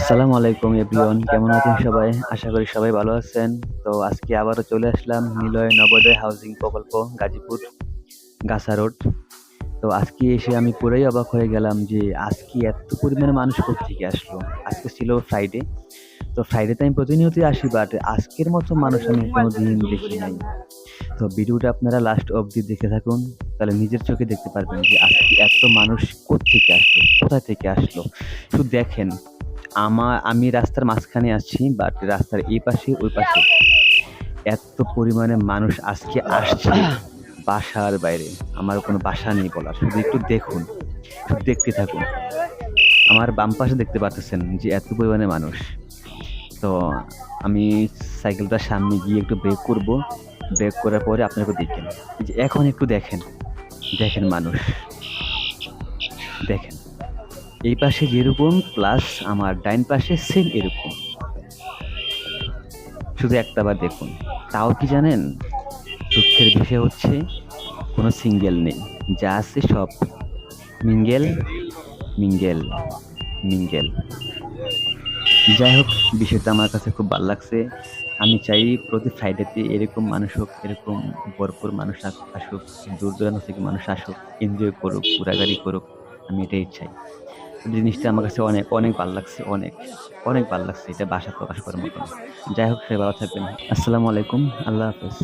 আসসালামু আলাইকুম এভরিওয়ান, কেমন আছেন সবাই? আশা করি সবাই ভালো আছেন। তো আজকে আবারও চলে আসলাম নিলয় নবোদয় হাউজিং প্রকল্প গাজীপুর গাছা রোড। তো আজকে এসে আমি পুরাই অবাক হয়ে গেলাম যে আজকে এত পরিমাণে মানুষ কোত্থেকে আসলো। আজকে ছিল ফ্রাইডে। তো ফ্রাইডেতে আমি প্রতিনিয়তই আসি, বাট আজকের মতো মানুষ আমি কোনোদিন দেখি নাই। তো ভিডিওটা আপনারা লাস্ট অবধি দেখে থাকুন, তাহলে নিজের চোখে দেখতে পারবেন যে আজকে এত মানুষ কোত্থেকে আসলো, কোথা থেকে আসলো। শুধু দেখেন, আমি রাস্তার মাঝখানে আছি, বাট রাস্তার এই পাশে ওই পাশে এত পরিমাণে মানুষ আজকে আসছে বাসার বাইরে। আমার কোনো ভাষা নেই বলার, শুধু একটু দেখুন, শুধু দেখতে থাকুন। আমার বাম পাশে দেখতে পাচ্ছেন যে এত পরিমাণে মানুষ। তো আমি সাইকেলটার সামনে গিয়ে একটু ব্রেক করব। ব্রেক করার পরে আপনাকে দেখেন, এই যে এখন একটু দেখেন, দেখেন মানুষ, দেখেন এই পাশে যেরকম প্লাস আমার ডাইন পাশে সেম এরকম। শুধু একটাবার দেখুন। তাও কি জানেন, দুঃখের বিষয় হচ্ছে কোনো সিঙ্গেল নেই, যা আছে সব মিঙ্গেল, মিঙ্গেল, মিঙ্গেল। যাই হোক, বিষয়টা আমার কাছে খুব ভালো লাগছে। আমি চাই প্রতি ফ্রাইডেতে এরকম মানুষ হোক, এরকম ভরপুর মানুষ আসুক, দূর দূরান্ত থেকে মানুষ আসুক, এনজয় করুক, ঘোরাঘুরি করুক। আমি এটাই চাই। জিনিসটা আমার কাছে অনেক অনেক ভালো লাগছে, অনেক অনেক ভালো লাগছে। এটা ভাষায় প্রকাশ করার মতো না। যাই হোক, সবাই ভালো থাকবেন। আসসালামু আলাইকুম, আল্লাহ হাফেজ।